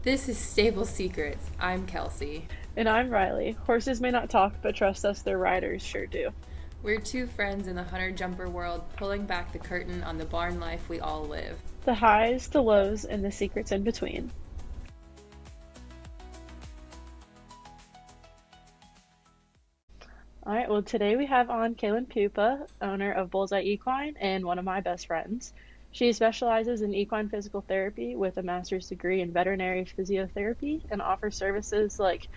This is Stable Secrets. I'm Kelsey. And I'm Riley. Horses may not talk, but trust us, their riders sure do. We're two friends in the hunter jumper world, pulling back the curtain on the barn life we all live. The highs, the lows, and the secrets in between. All right, well, today we have on Kailyn Pupa, owner of Bullseye Equine and one of my best friends. She specializes in equine physical therapy with a master's degree in veterinary physiotherapy and offers services like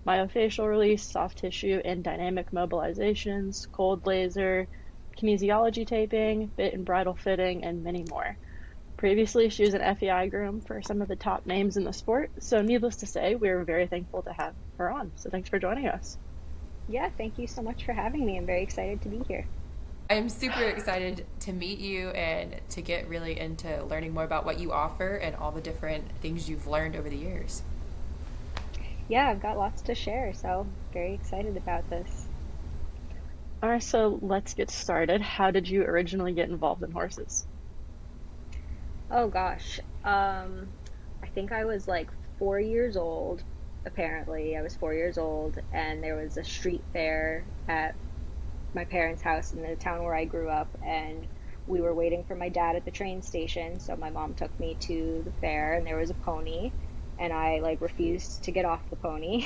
myofascial release, soft tissue, and dynamic mobilizations, cold laser, kinesiology taping, bit and bridle fitting, and many more. Previously, she was an FEI groom for some of the top names in the sport, so needless to say, we are very thankful to have her on. So thanks for joining us. Yeah, thank you so much for having me. I'm very excited to be here. I'm super excited to meet you and to get really into learning more about what you offer and all the different things you've learned over the years. Yeah, I've got lots to share, so very excited about this. All right, so let's get started. How did you originally get involved in horses? Oh gosh. I think I was like 4 years old, apparently. I was 4 years old, and there was a street fair at my parents' house in the town where I grew up, and we were waiting for my dad at the train station, so my mom took me to the fair, and there was a pony, and I like refused to get off the pony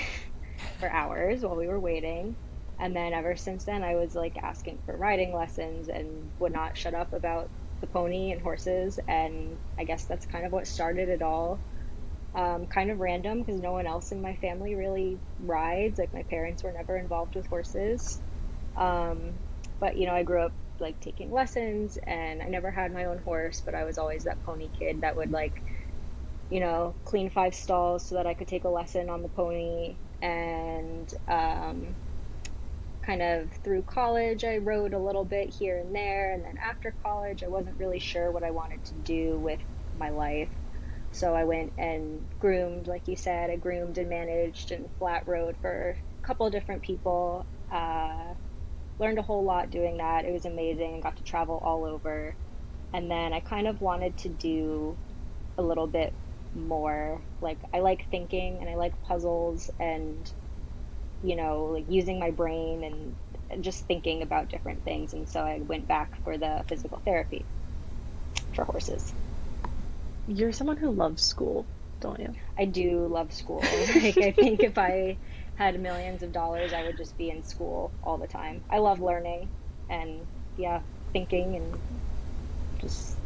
for hours while we were waiting. And then ever since then, I was like asking for riding lessons and would not shut up about the pony and horses. And I guess that's kind of what started it all. Kind of random because no one else in my family really rides. Like my parents were never involved with horses. Um, but I grew up like taking lessons, and I never had my own horse, but I was always that pony kid that would like, clean 5 stalls so that I could take a lesson on the pony. And kind of through college, I rode a little bit here and there. And then after college, I wasn't really sure what I wanted to do with my life. So I went and groomed, like you said. I groomed and managed and flat rode for a couple of different people. Learned a whole lot doing that. It was amazing and got to travel all over. And then I kind of wanted to do a little bit more. Like I like thinking and I like puzzles and like using my brain and just thinking about different things. And so I went back for the physical therapy for horses. You're someone who loves school, don't you? I do love school. Like I think if I had millions of dollars, I would just be in school all the time. I love learning and yeah, thinking and just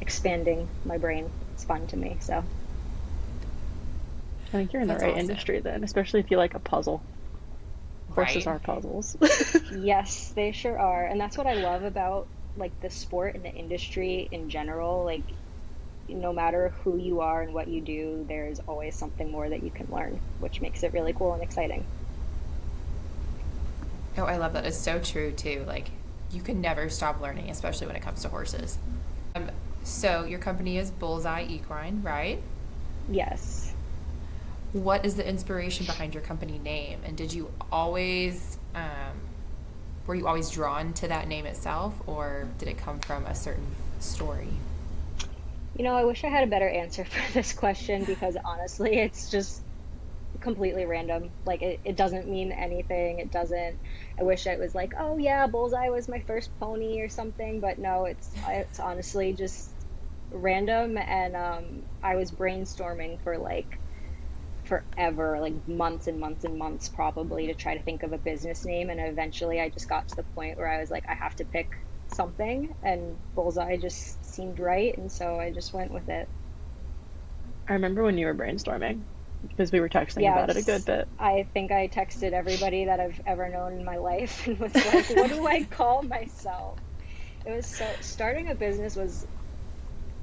expanding my brain. It's fun to me. So I think you're in the That's right awesome. industry then, especially if you like a puzzle. Horses Right. are puzzles. yes, they sure are. And that's what I love about like the sport and the industry in general. Like no matter who you are and what you do, there's always something more that you can learn, which makes it really cool and exciting. Oh, I love that. It's so true too. Like you can never stop learning, especially when it comes to horses. Um, so your company is Bullseye Equine, right? Yes. What is the inspiration behind your company name? And were you always drawn to that name itself, or did it come from a certain story? I wish I had a better answer for this question because honestly, it's just completely random. Like it doesn't mean anything. It doesn't. I wish it was like, oh yeah, Bullseye was my first pony or something, but no, it's honestly just random. And I was brainstorming for like forever, like months and months and months probably to try to think of a business name. And eventually I just got to the point where I was like, I have to pick something, and Bullseye just seemed right. And so I just went with it. I remember when you were brainstorming because we were texting about it a good Yes, bit. I think I texted everybody that I've ever known in my life and was like, what do I call myself? It was so, starting a business was,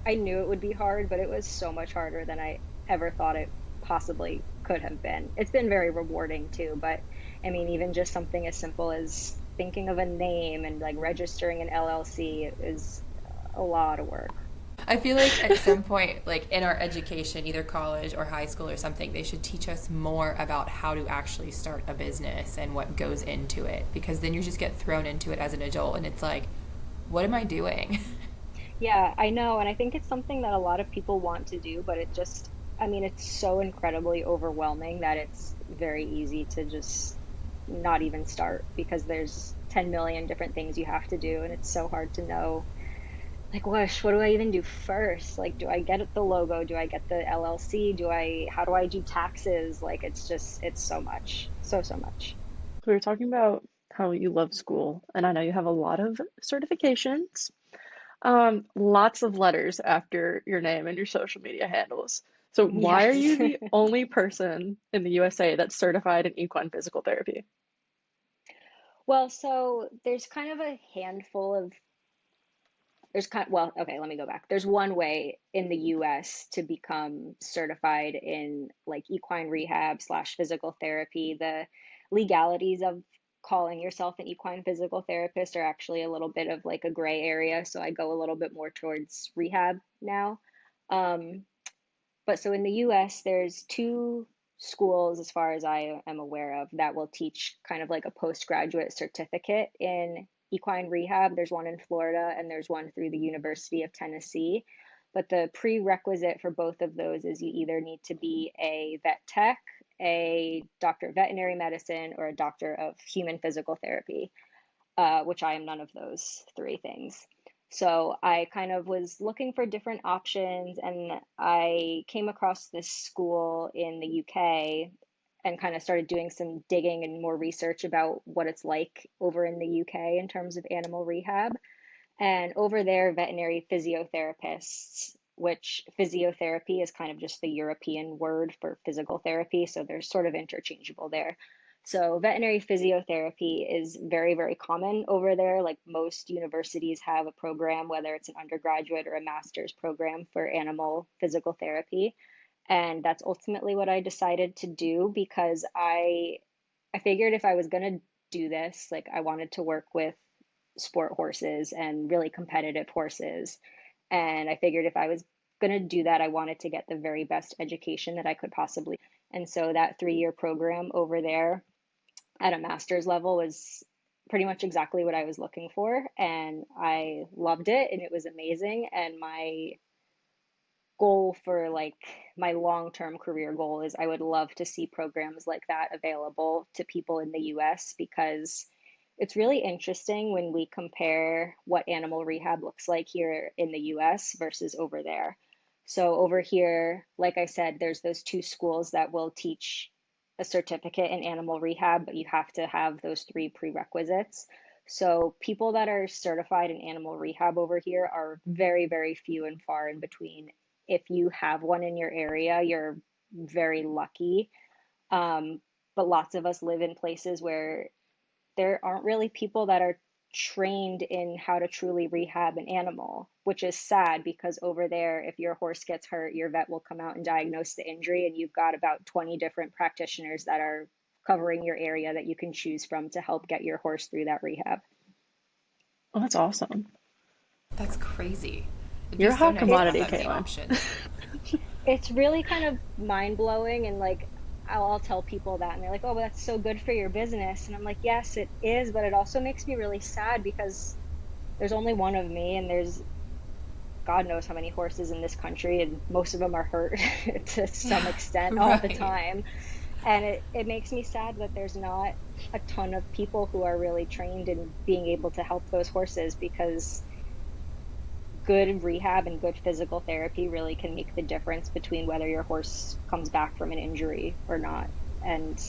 I knew it would be hard, but it was so much harder than I ever thought it possibly could have been. It's been very rewarding too, but I mean, even just something as simple as thinking of a name and like registering an LLC is a lot of work. I feel like at some point, like in our education, either college or high school or something, they should teach us more about how to actually start a business and what goes into it, because then you just get thrown into it as an adult and it's like, what am I doing? Yeah, I know, and I think it's something that a lot of people want to do, but it just I mean, it's so incredibly overwhelming that it's very easy to just not even start because there's 10 million different things you have to do, and it's so hard to know, like, what do I even do first? Like, do I get the logo? Do I get the LLC? How do I do taxes? Like, it's so much, so much. So we were talking about how you love school, and I know you have a lot of certifications, lots of letters after your name and your social media handles. So why are Yes. you the only person in the USA that's certified in equine physical therapy? Well, so there's kind of a handful of well, okay, let me go back. There's one way in the US to become certified in like equine rehab slash physical therapy. The legalities of calling yourself an equine physical therapist are actually a little bit of like a gray area. So I go a little bit more towards rehab now. Um, but so in the US, there's two schools, as far as I am aware of, that will teach kind of like a postgraduate certificate in equine rehab. There's one in Florida and there's one through the University of Tennessee. But the prerequisite for both of those is you either need to be a vet tech, a doctor of veterinary medicine, or a doctor of human physical therapy, which I am none of those three things. So I kind of was looking for different options, and I came across this school in the UK and kind of started doing some digging and more research about what it's like over in the UK in terms of animal rehab. And over there, veterinary physiotherapists, which physiotherapy is kind of just the European word for physical therapy, so they're sort of interchangeable there. So, veterinary physiotherapy is very, very common over there. Like most universities have a program, whether it's an undergraduate or a master's program for animal physical therapy. And that's ultimately what I decided to do because I figured if I was going to do this, like I wanted to work with sport horses and really competitive horses. And I figured if I was going to do that, I wanted to get the very best education that I could possibly. And so that 3 year program over there at a master's level was pretty much exactly what I was looking for. And I loved it and it was amazing. And my goal for like my long-term career goal is I would love to see programs like that available to people in the US because it's really interesting when we compare what animal rehab looks like here in the US versus over there. So over here, like I said, there's those two schools that will teach a certificate in animal rehab, but you have to have those three prerequisites. So people that are certified in animal rehab over here are very, very few and far in between. If you have one in your area, you're very lucky. Um, but lots of us live in places where there aren't really people that are trained in how to truly rehab an animal, which is sad because over there, if your horse gets hurt, your vet will come out and diagnose the injury, and you've got about 20 different practitioners that are covering your area that you can choose from to help get your horse through that rehab. Oh, that's awesome. That's crazy. It'd be You're a so hot nice to have commodity, that many Kailyn. options. It's really kind of mind blowing, and like I'll tell people that, and they're like, "Oh, but that's so good for your business." And I'm like, "Yes, it is, but it also makes me really sad because there's only one of me, and there's God knows how many horses in this country, and most of them are hurt to some extent all the Right. time. And it makes me sad that there's not a ton of people who are really trained in being able to help those horses because good rehab and good physical therapy really can make the difference between whether your horse comes back from an injury or not. And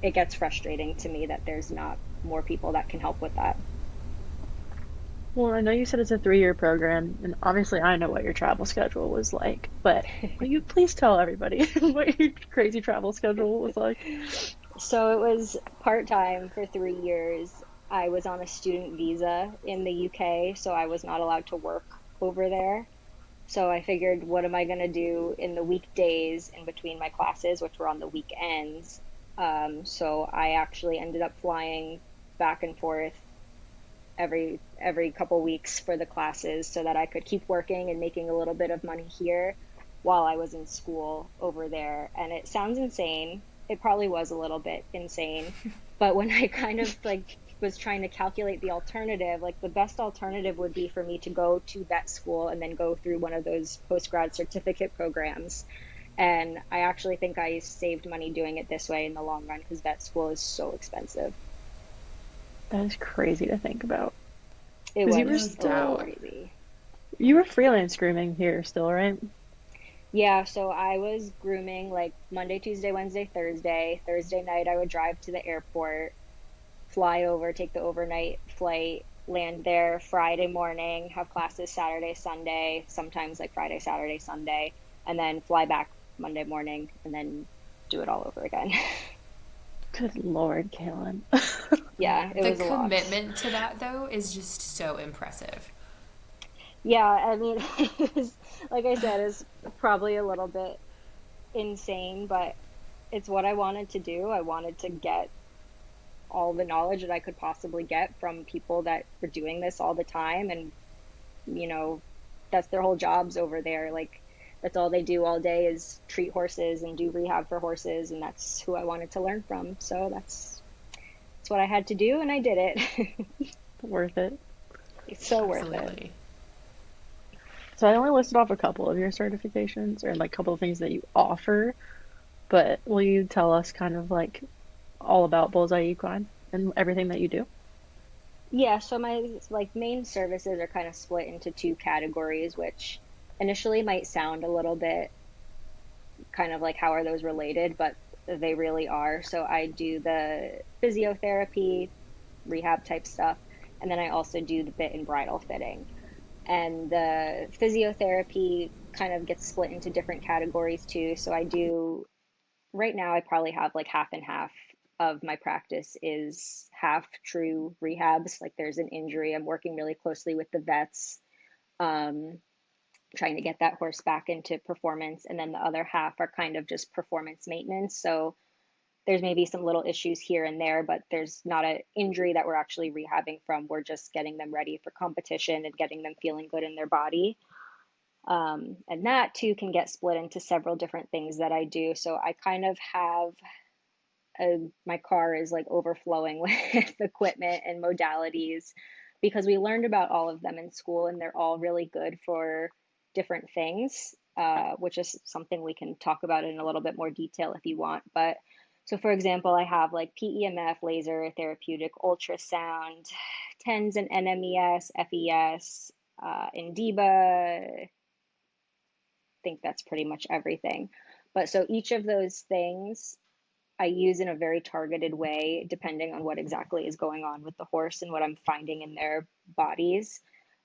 it gets frustrating to me that there's not more people that can help with that. Well, I know you said it's a 3 year program, and obviously I know what your travel schedule was like, but will you please tell everybody what your crazy travel schedule was like? So it was part-time for 3 years. I was on a student visa in the UK, so I was not allowed to work over there. So I figured, what am I going to do in the weekdays in between my classes, which were on the weekends? So I actually ended up flying back and forth every couple weeks for the classes so that I could keep working and making a little bit of money here while I was in school over there. And it sounds insane. It probably was a little bit insane, but when I kind of like was trying to calculate the alternative, like the best alternative would be for me to go to vet school and then go through one of those post grad certificate programs. And I actually think I saved money doing it this way in the long run because vet school is so expensive. That is crazy to think about. It Because No was doubt. crazy. you were freelance grooming here still, right? Yeah, so I was grooming like Monday, Tuesday, Wednesday, Thursday. Thursday night, I would drive to the airport, fly over, take the overnight flight, land there Friday morning, have classes Saturday, Sunday, sometimes like Friday, Saturday, Sunday, and then fly back Monday morning and then do it all over again. Good Lord, Kaylin. Yeah, it The was a lot. commitment to that, though, is just so impressive. Yeah, I mean, it was, like I said, is probably a little bit insane, but it's what I wanted to do. I wanted to get all the knowledge that I could possibly get from people that were doing this all the time. And, you know, that's their whole jobs over there. Like, that's all they do all day is treat horses and do rehab for horses. And that's who I wanted to learn from. So that's what I had to do. And I did it. Worth it. It's so worth it. Absolutely. So I only listed off a couple of your certifications or like a couple of things that you offer, but will you tell us kind of like all about Bullseye Equine and everything that you do? Yeah, so my like main services are kind of split into two categories, which initially might sound a little bit kind of like how are those related, but they really are. So I do the physiotherapy, rehab type stuff, and then I also do the bit and bridle fitting. And the physiotherapy kind of gets split into different categories too. So I do right now I probably have like half and half of my practice is half true rehabs. Like there's an injury. I'm working really closely with the vets, um, trying to get that horse back into performance. And then the other half are kind of just performance maintenance. So there's maybe some little issues here and there, but there's not an injury that we're actually rehabbing from. We're just getting them ready for competition and getting them feeling good in their body. And that too can get split into several different things that I do. So I kind of have my car is like overflowing with equipment and modalities because we learned about all of them in school and they're all really good for different things, which is something we can talk about in a little bit more detail if you want. But so, for example, I have like PEMF, laser therapeutic ultrasound, TENS and NMES, FES, Indiba. I think that's pretty much everything. But so each of those things I use in a very targeted way, depending on what exactly is going on with the horse and what I'm finding in their bodies.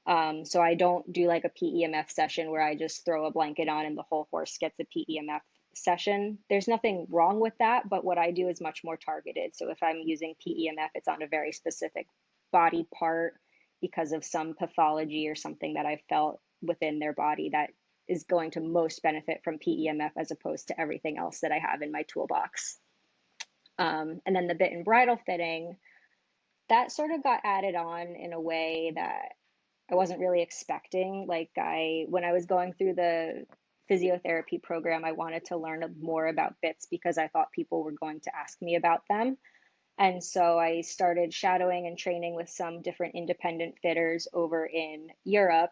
So I don't do like a PEMF session where I just throw a blanket on and the whole horse gets a PEMF session. There's nothing wrong with that, but what I do is much more targeted. So if I'm using PEMF, it's on a very specific body part because of some pathology or something that I felt within their body that is going to most benefit from PEMF as opposed to everything else that I have in my toolbox. And then the bit and bridle fitting, that sort of got added on in a way that I wasn't really expecting. When I was going through the physiotherapy program, I wanted to learn more about bits because I thought people were going to ask me about them. And so I started shadowing and training with some different independent fitters over in Europe.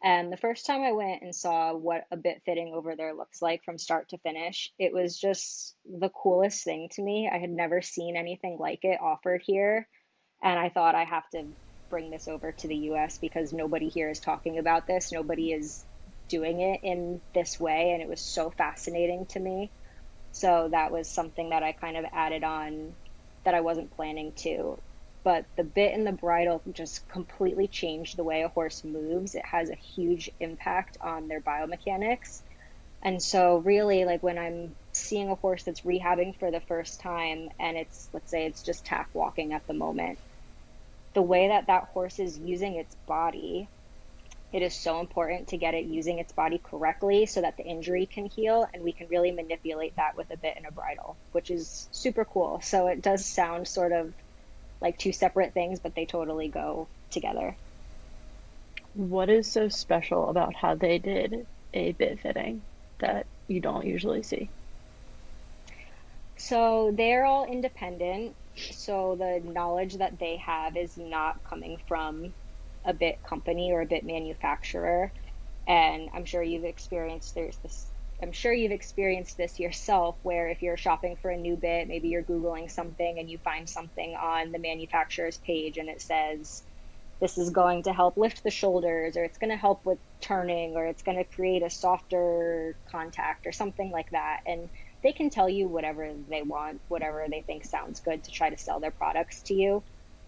And the first time I went and saw what a bit fitting over there looks like from start to finish, it was just the coolest thing to me. I had never seen anything like it offered here. And I thought I have to bring this over to the US because nobody here is talking about this. Nobody is doing it in this way. And it was so fascinating to me. So that was something that I kind of added on that I wasn't planning to. But the bit and the bridle just completely changed the way a horse moves. It has a huge impact on their biomechanics. And so really like when I'm seeing a horse that's rehabbing for the first time and it's, let's say it's just tack walking at the moment, the way that that horse is using its body, it is so important to get it using its body correctly so that the injury can heal and we can really manipulate that with a bit and a bridle, which is super cool. So it does sound sort of like two separate things, but they totally go together. What is so special about how they did a bit fitting that you don't usually see? So they're all independent. So the knowledge that they have is not coming from a bit company or a bit manufacturer. And I'm sure you've experienced there's this I'm sure you've experienced this yourself, where if you're shopping for a new bit, maybe you're Googling something and you find something on the manufacturer's page and it says, this is going to help lift the shoulders, or it's going to help with turning, or it's going to create a softer contact, or something like that. And they can tell you whatever they want, whatever they think sounds good to try to sell their products to you.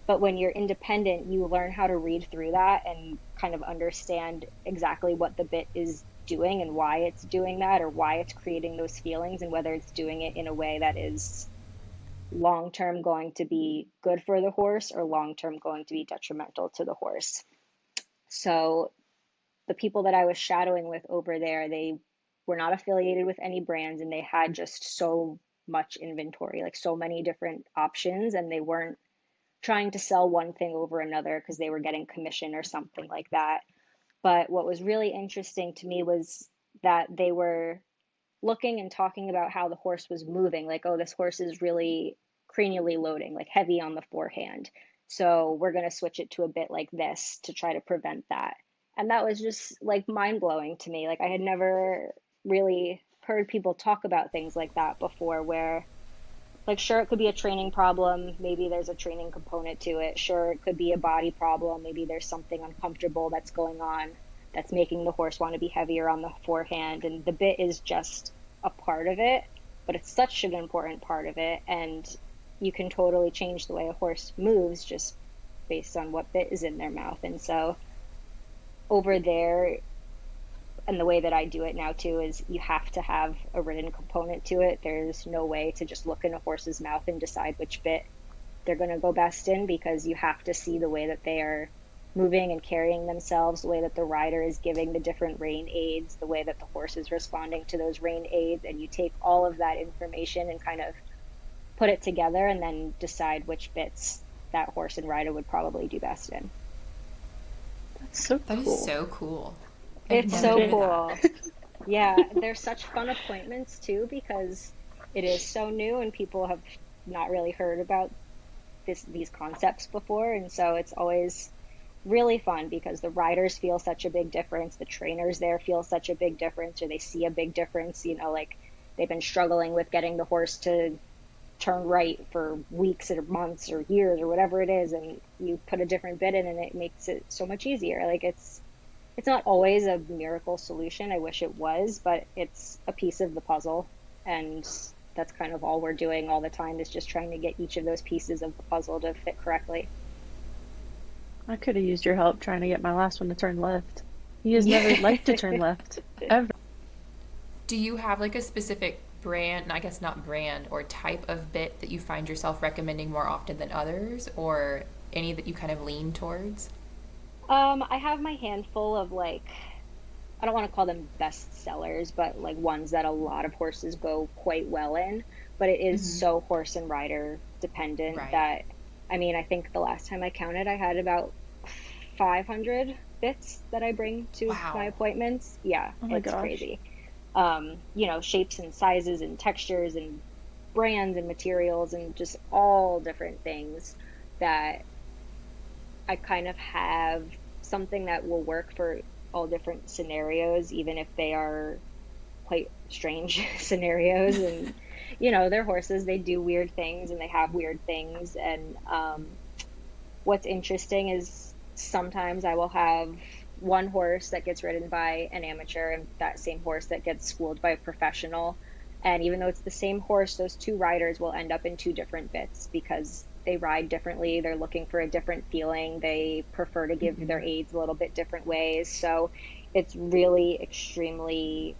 But when you're independent, you learn how to read through that and kind of understand exactly what the bit is doing and why it's doing that, or why it's creating those feelings, and whether it's doing it in a way that is long term going to be good for the horse or long term going to be detrimental to the horse. So the people that I was shadowing with over there, they were not affiliated with any brands, and they had just so much inventory, like so many different options, and they weren't trying to sell one thing over another because they were getting commission or something like that. But what was really interesting to me was that they were looking and talking about how the horse was moving. Like, oh, this horse is really cranially loading, like heavy on the forehand. So we're going to switch it to a bit like this to try to prevent that. And that was just like mind blowing to me. Like, I had never really heard people talk about things like that before, where, like, sure, it could be a training problem. Maybe there's a training component to it. Sure, it could be a body problem. Maybe there's something uncomfortable that's going on that's making the horse want to be heavier on the forehand. And the bit is just a part of it, but it's such an important part of it. And you can totally change the way a horse moves just based on what bit is in their mouth. And so over there, and the way that I do it now too, is you have to have a written component to it. There's no way to just look in a horse's mouth and decide which bit they're going to go best in, because you have to see the way that they are moving and carrying themselves, the way that the rider is giving the different rein aids, the way that the horse is responding to those rein aids. And you take all of that information and kind of put it together and then decide which bits that horse and rider would probably do best in. That's so That cool. is so cool. I've It's never so heard cool. that. Yeah, they're such fun appointments too, because it is so new and people have not really heard about these concepts before. And so it's always really fun because the riders feel such a big difference, the trainers there feel such a big difference, or they see a big difference. Like, they've been struggling with getting the horse to turn right for weeks or months or years or whatever it is, and you put a different bit in and it makes it so much easier. Like, it's not always a miracle solution. I wish it was, but it's a piece of the puzzle. And that's kind of all we're doing all the time, is just trying to get each of those pieces of the puzzle to fit correctly. I could have used your help trying to get my last one to turn left. He has never liked to turn left, ever. Do you have like a specific brand, and I guess not brand, or type of bit that you find yourself recommending more often than others, or any that you kind of lean towards? I have my handful of, like, I don't want to call them best sellers, but like ones that a lot of horses go quite well in. But it is Mm-hmm. so horse and rider dependent Right. that, I mean, I think the last time I counted, I had about 500 bits that I bring to my Wow. appointments. Yeah, Oh my it's gosh. crazy. Shapes and sizes and textures and brands and materials and just all different things that I kind of have something that will work for all different scenarios, even if they are quite strange scenarios. And, they're horses, they do weird things and they have weird things. And what's interesting is sometimes I will have one horse that gets ridden by an amateur and that same horse that gets schooled by a professional. And even though it's the same horse, those two riders will end up in two different bits because they ride differently. They're looking for a different feeling. They prefer to give Mm-hmm. their aids a little bit different ways. So it's really extremely,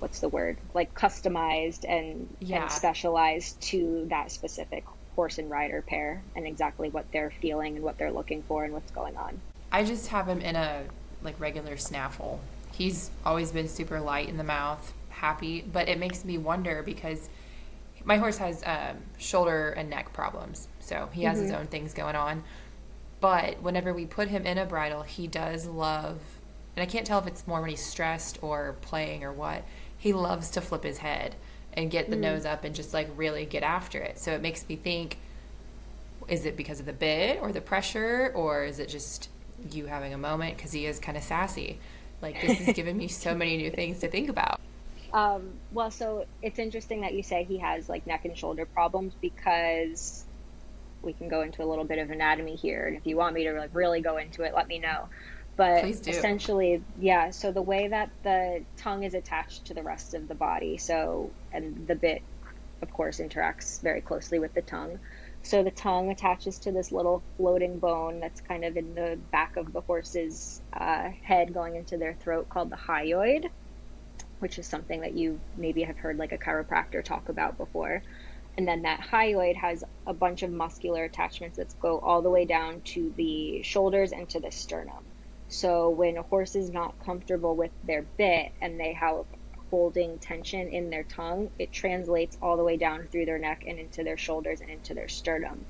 what's the word? Like, customized and Yeah. specialized to that specific horse and rider pair, and exactly what they're feeling and what they're looking for and what's going on. I just have him in a like regular snaffle. He's always been super light in the mouth, happy, but it makes me wonder because my horse has shoulder and neck problems, so he has his Mm-hmm. own things going on. But whenever we put him in a bridle, he does love, and I can't tell if it's more when he's stressed or playing or what. He loves to flip his head and get the Mm. nose up and just like really get after it. So it makes me think, is it because of the bit or the pressure, or is it just you having a moment because he is kind of sassy? Like, this has given me so many new things to think about. Well, so it's interesting that you say he has like neck and shoulder problems, because we can go into a little bit of anatomy here. And if you want me to like really go into it, let me know. But Please do. essentially, yeah, so the way that the tongue is attached to the rest of the body, so, and the bit, of course, interacts very closely with the tongue. So the tongue attaches to this little floating bone that's kind of in the back of the horse's head going into their throat, called the hyoid, which is something that you maybe have heard like a chiropractor talk about before. And then that hyoid has a bunch of muscular attachments that go all the way down to the shoulders and to the sternum. So when a horse is not comfortable with their bit and they have holding tension in their tongue, it translates all the way down through their neck and into their shoulders and into their sternum.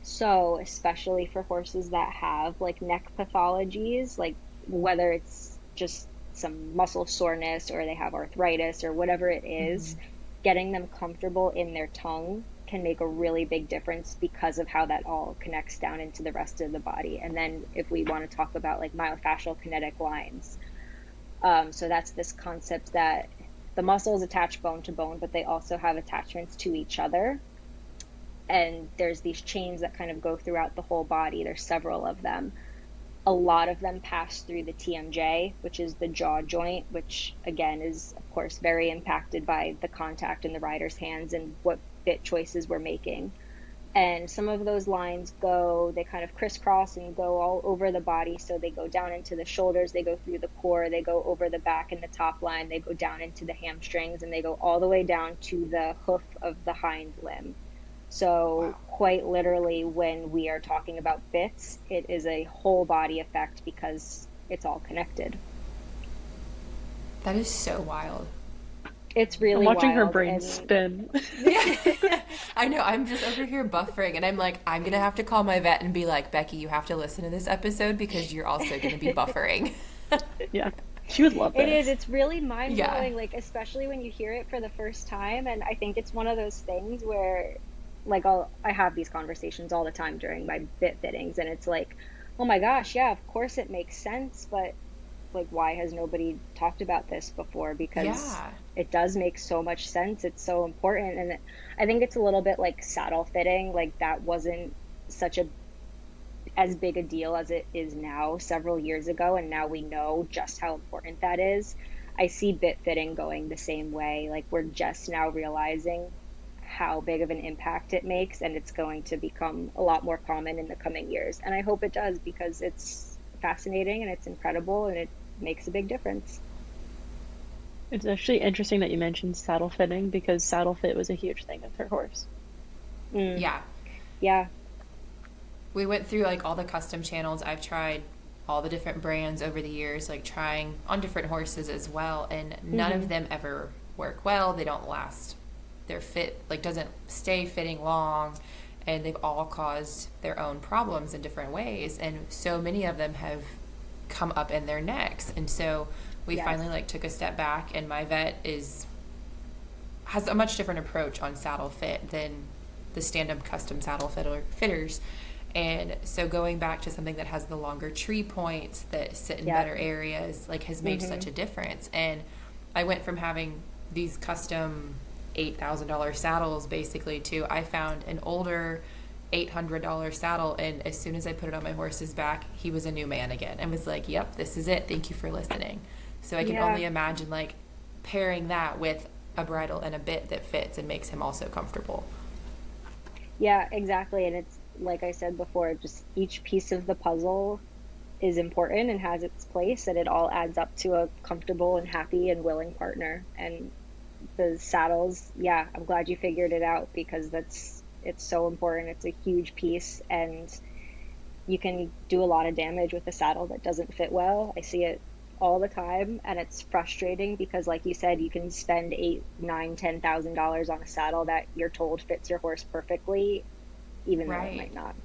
So especially for horses that have like neck pathologies, like whether it's just some muscle soreness or they have arthritis or whatever it is, getting them comfortable in their tongue can make a really big difference because of how that all connects down into the rest of the body. And then if we want to talk about like myofascial kinetic lines, so that's this concept that the muscles attach bone to bone, but they also have attachments to each other. And there's these chains that kind of go throughout the whole body. There's several of them. A lot of them pass through the TMJ, which is the jaw joint, which again is of course very impacted by the contact in the rider's hands and what bit choices we're making. And some of those lines they kind of crisscross and go all over the body. So they go down into the shoulders, they go through the core, they go over the back and the top line, they go down into the hamstrings, and they go all the way down to the hoof of the hind limb. So quite literally, when we are talking about bits, it is a whole body effect because it's all connected. That is so wild. It's really I'm watching her wild, brain and spin. I know. I'm just over here buffering, and I'm like, I'm going to have to call my vet and be like, Becky, you have to listen to this episode because you're also going to be buffering. Yeah, she would love that. it is. It's really mind blowing, Yeah. like especially when you hear it for the first time. And I think it's one of those things where, like, I have these conversations all the time during my bit fittings, and it's like, oh my gosh, yeah, of course it makes sense, but like, why has nobody talked about this before? Because Yeah. it does make so much sense. It's so important. And I think it's a little bit like saddle fitting. Like, that wasn't such a as big a deal as it is now several years ago, and now we know just how important that is. I see bit fitting going the same way. Like, we're just now realizing how big of an impact it makes, and it's going to become a lot more common in the coming years. And I hope it does, because it's fascinating and it's incredible and it makes a big difference. It's actually interesting that you mentioned saddle fitting, because saddle fit was a huge thing with her horse. Yeah. Yeah. We went through like all the custom channels. I've tried all the different brands over the years, like trying on different horses as well, and none of them ever work well. They don't last. Their fit like doesn't stay fitting long, and they've all caused their own problems in different ways, and so many of them have come up in their necks. And so we Yes. finally like took a step back, and my vet has a much different approach on saddle fit than the stand-up custom saddle fitters. And so going back to something that has the longer tree points that sit in better areas, like, has made such a difference. And I went from having these custom $8,000 saddles basically to, I found an older $800 saddle, and as soon as I put it on my horse's back, he was a new man again and was like, yep, this is it. Thank you for listening. So I can only imagine like pairing that with a bridle and a bit that fits and makes him also comfortable. Yeah, exactly. And it's like I said before, just each piece of the puzzle is important and has its place, and it all adds up to a comfortable and happy and willing partner. And the saddles, yeah, I'm glad you figured it out, because it's so important. It's a huge piece, and you can do a lot of damage with a saddle that doesn't fit well. I see it all the time, and it's frustrating because, like you said, you can spend $8, $9, $10,000 on a saddle that you're told fits your horse perfectly, even though it might not.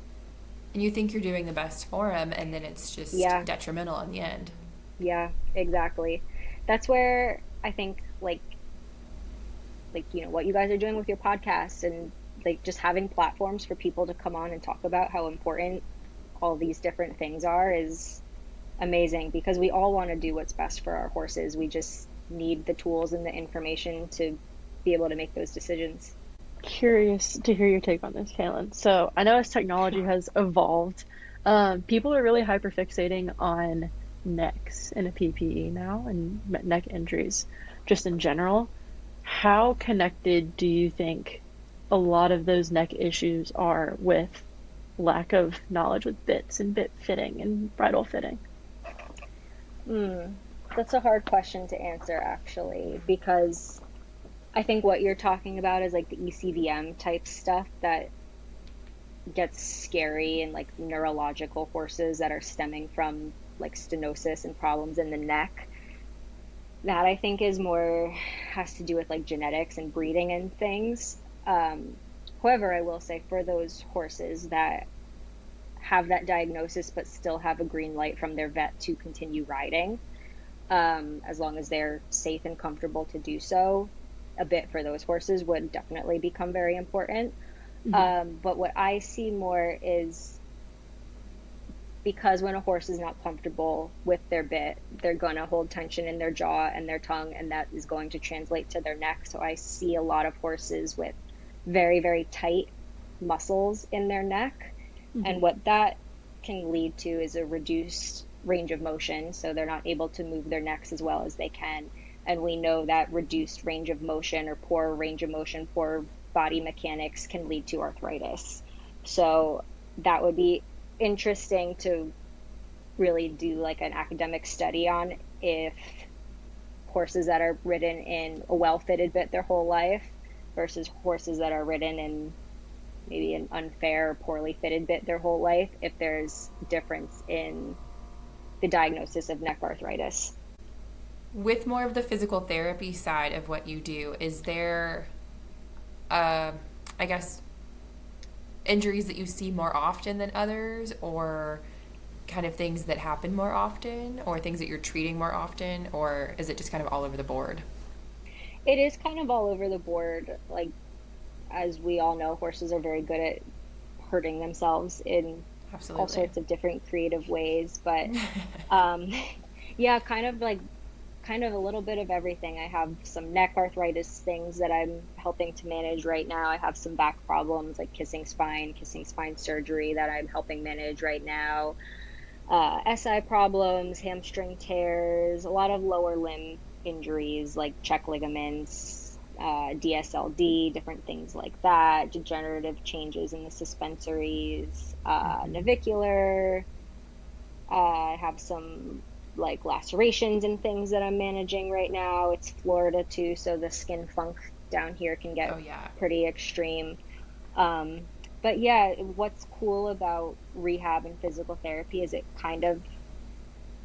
And you think you're doing the best for him, and then it's just detrimental in the end. Yeah, exactly. That's where I think like what you guys are doing with your podcast, and like just having platforms for people to come on and talk about how important all these different things are, is amazing because we all want to do what's best for our horses. We just need the tools and the information to be able to make those decisions. Curious to hear your take on this, Kaylin. So I know as technology has evolved, people are really hyperfixating on necks in a PPE now and neck injuries just in general. How connected do you think a lot of those neck issues are with lack of knowledge with bits and bit fitting and bridle fitting? Hmm. That's a hard question to answer, actually, because I think what you're talking about is like the ECVM type stuff that gets scary and like neurological horses that are stemming from like stenosis and problems in the neck. That I think is more has to do with like genetics and breeding and things. Um, However, I will say for those horses that have that diagnosis but still have a green light from their vet to continue riding, as long as they're safe and comfortable to do so, a bit for those horses would definitely become very important. Hmm. But what I see more is because when a horse is not comfortable with their bit, they're going to hold tension in their jaw and their tongue, and that is going to translate to their neck. So I see a lot of horses with very, very tight muscles in their neck. Hmm. And what that can lead to is a reduced range of motion. So they're not able to move their necks as well as they can. And we know that reduced range of motion or poor range of motion, poor body mechanics can lead to arthritis. So that would be interesting to really do like an academic study on if horses that are ridden in a well-fitted bit their whole life versus horses that are ridden in maybe an unfair or poorly fitted bit their whole life, if there's difference in the diagnosis of neck arthritis. With more of the physical therapy side of what you do, is there, uh, I guess, injuries that you see more often than others, or kind of things that happen more often, or things that you're treating more often, or is it just kind of all over the board? It is kind of all over the board. Like, as we all know, horses are very good at hurting themselves in all Absolutely. sorts of different creative ways. But um, yeah, kind of a little bit of everything. I have some neck arthritis things that I'm helping to manage right now. I have some back problems like kissing spine surgery that I'm helping manage right now. SI problems, hamstring tears, a lot of lower limb injuries like check ligaments, DSLD, different things like that, degenerative changes in the suspensories, Hmm. navicular. I have some like lacerations and things that I'm managing right now. It's Florida too, so the skin funk down here can Oh, get yeah. pretty extreme. Um, but yeah, what's cool about rehab and physical therapy is it kind of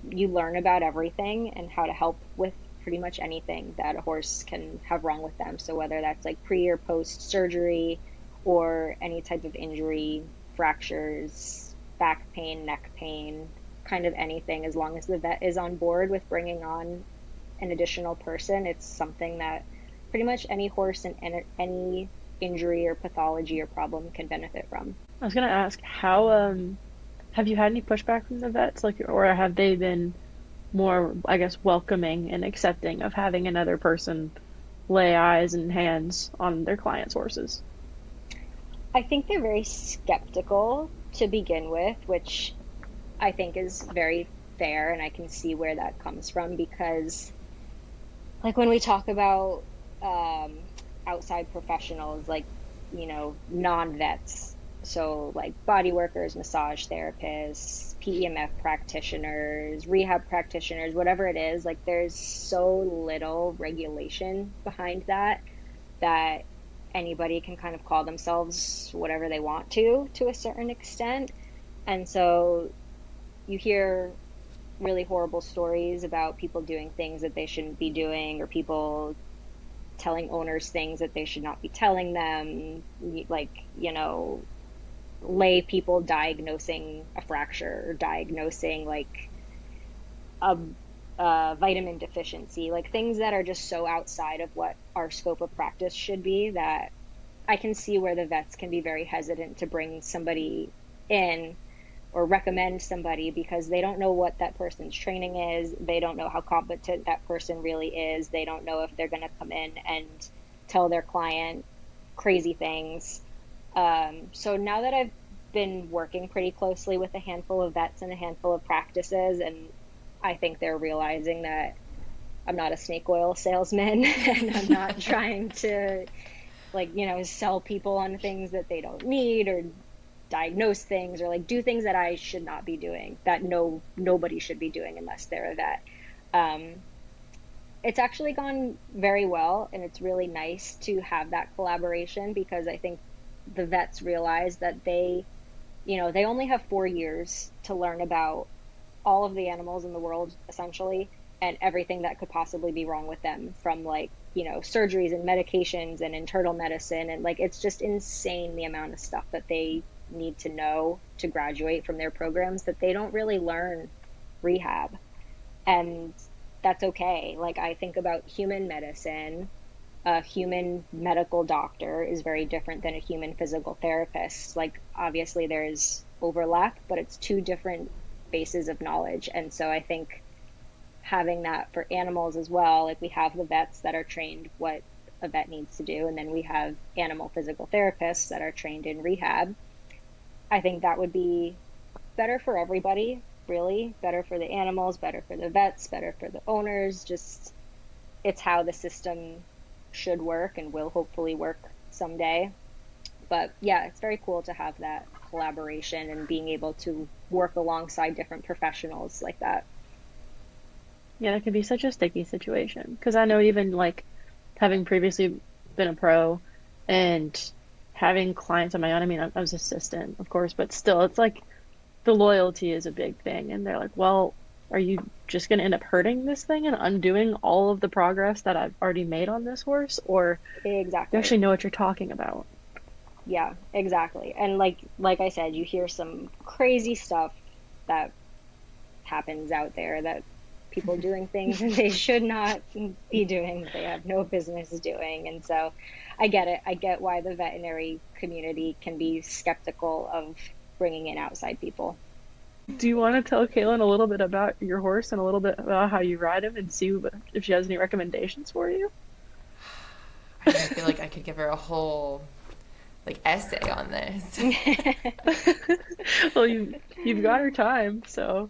you learn about everything and how to help with pretty much anything that a horse can have wrong with them. So whether that's like pre or post surgery or any type of injury, fractures, back pain, neck pain, kind of anything, as long as the vet is on board with bringing on an additional person, it's something that pretty much any horse and any injury or pathology or problem can benefit from. I was gonna ask, how have you had any pushback from the vets, like, or have they been more, I guess, welcoming and accepting of having another person lay eyes and hands on their clients' horses? I think they're very skeptical to begin with, which I think is very fair, and I can see where that comes from because, like, when we talk about um, outside professionals, like, non-vets, so like body workers, massage therapists, PEMF practitioners, rehab practitioners, whatever it is, like, there's so little regulation behind that anybody can kind of call themselves whatever they want to a certain extent. And so you hear really horrible stories about people doing things that they shouldn't be doing, or people telling owners things that they should not be telling them, like, lay people diagnosing a fracture or diagnosing like a, a vitamin deficiency, like things that are just so outside of what our scope of practice should be, that I can see where the vets can be very hesitant to bring somebody in or recommend somebody because they don't know what that person's training is. They don't know how competent that person really is. They don't know if they're going to come in and tell their client crazy things. So now that I've been working pretty closely with a handful of vets and a handful of practices, and I think they're realizing that I'm not a snake oil salesman and I'm not trying to like, sell people on things that they don't need or diagnose things or like do things that I should not be doing, that nobody should be doing unless they're a vet. Um, it's actually gone very well, and it's really nice to have that collaboration because I think the vets realize that they only have 4 years to learn about all of the animals in the world, essentially, and everything that could possibly be wrong with them from like, surgeries and medications and internal medicine. And like, it's just insane the amount of stuff that they need to know to graduate from their programs that they don't really learn rehab. And that's okay. Like, I think about human medicine. A human medical doctor is very different than a human physical therapist. Like, obviously there's overlap, but it's two different bases of knowledge. And so I think having that for animals as well, like we have the vets that are trained what a vet needs to do, and then we have animal physical therapists that are trained in rehab. I think that would be better for everybody, really. Better for the animals, better for the vets, better for the owners. Just, it's how the system should work and will hopefully work someday. But yeah, it's very cool to have that collaboration and being able to work alongside different professionals like that. Yeah, that could be such a sticky situation. Because I know even like having previously been a pro and having clients on my own, I mean, I was assistant, of course, but still, it's like the loyalty is a big thing. And they're like, well, are you just going to end up hurting this thing and undoing all of the progress that I've already made on this horse? Or you Exactly. actually know what you're talking about? Yeah, exactly. And like I said, you hear some crazy stuff that happens out there, that people doing things that they should not be doing, that they have no business doing. And so I get it. I get why the veterinary community can be skeptical of bringing in outside people. Do you want to tell Kaylin a little bit about your horse and a little bit about how you ride him and see if she has any recommendations for you? I mean, I feel like I could give her a whole like essay on this. Well, you've got her time, so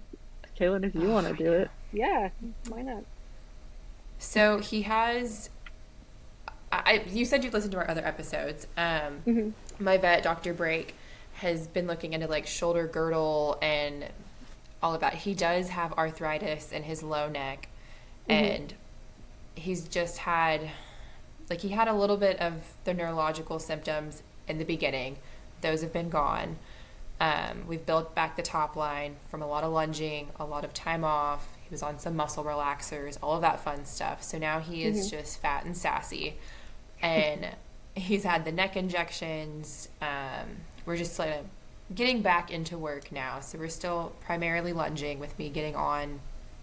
Kaylin, if you Oh want to my do god. it. Yeah, why not? So he has. You said you listened to our other episodes. Hmm. My vet, Dr. Brake, has been looking into like shoulder girdle and all of that. He does have arthritis in his low neck, Hmm. and he's just had like he had a little bit of the neurological symptoms in the beginning. Those have been gone. We've built back the top line from a lot of lunging, a lot of time off. He was on some muscle relaxers, all of that fun stuff. So now he is Hmm. just fat and sassy. And he's had the neck injections. We're just like getting back into work now. So we're still primarily lunging with me getting on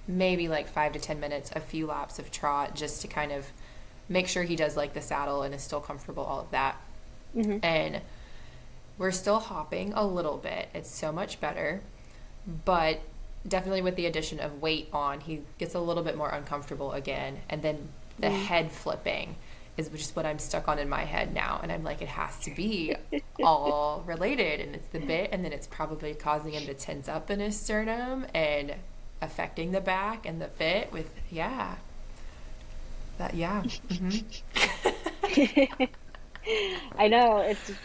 maybe like 5 to 10 minutes, a few laps of trot just to kind of make sure he does like the saddle and is still comfortable, all of that. Hmm. And we're still hopping a little bit. It's so much better, but definitely with the addition of weight on, he gets a little bit more uncomfortable again. And then the head flipping is just what I'm stuck on in my head now. And I'm like, it has to be all related. And it's the bit, and then it's probably causing him to tense up in his sternum and affecting the back and the fit with, yeah. That, yeah. I know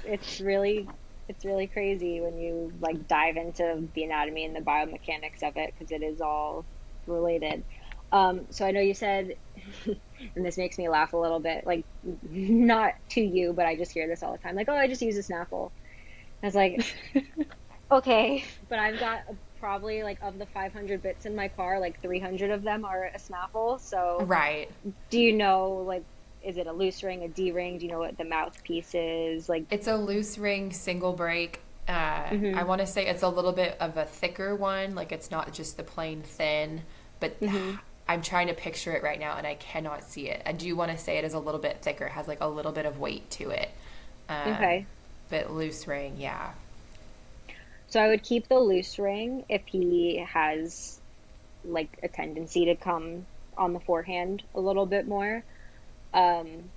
it's really crazy when you like dive into the anatomy and the biomechanics of it because it is all related. So I know you said, and this makes me laugh a little bit, like not to you, but I just hear this all the time, like, oh, I just use a Snapple. I was like, okay, but I've got probably like of the 500 bits in my car, like 300 of them are a Snapple. So Right. do you know, like, is it a loose ring, a D ring? Do you know what the mouthpiece is? Like, It's a loose ring single break. I hmm. want to say it's a little bit of a thicker one. Like it's not just the plain thin, but Hmm. I'm trying to picture it right now and I cannot see it. I do want to say it is a little bit thicker, has like a little bit of weight to it. Um, Okay. but loose ring, yeah. So I would keep the loose ring if he has like a tendency to come on the forehand a little bit more. Um,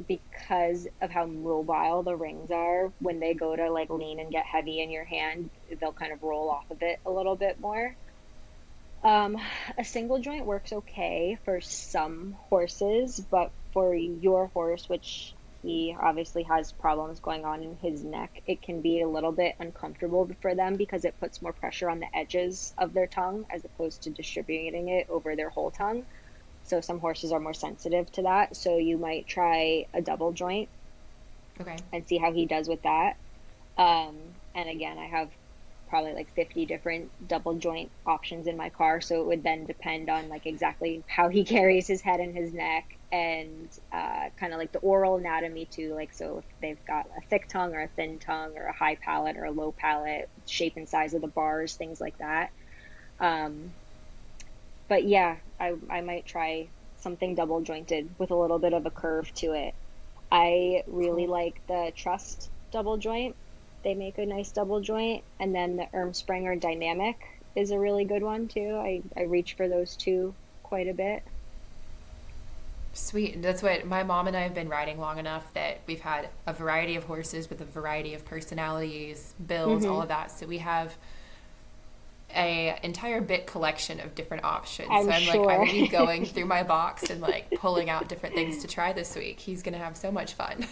because of how mobile the rings are, when they go to like lean and get heavy in your hand, they'll kind of roll off of it a little bit more. Um, a single joint works okay for some horses, but for your horse, which he obviously has problems going on in his neck, it can be a little bit uncomfortable for them because it puts more pressure on the edges of their tongue as opposed to distributing it over their whole tongue. So some horses are more sensitive to that. So you might try a double joint Okay. and see how he does with that. And again, I have probably like 50 different double joint options in my car. So it would then depend on like exactly how he carries his head and his neck and kind of like the oral anatomy too. Like, so if they've got a thick tongue or a thin tongue or a high palate or a low palate, shape and size of the bars, things like that. Um, but yeah, I might try something double jointed with a little bit of a curve to it. I really Cool. like the Trust double joint. They make a nice double joint. And then the Springer Dynamic is a really good one too. I reach for those two quite a bit. Sweet. That's what my mom and I have been riding long enough that we've had a variety of horses with a variety of personalities, builds, all Hmm. of that. So we have a entire bit collection of different options. So I'm I'm like, I'm sure. gonna be going through my box and like pulling out different things to try this week. He's gonna have so much fun.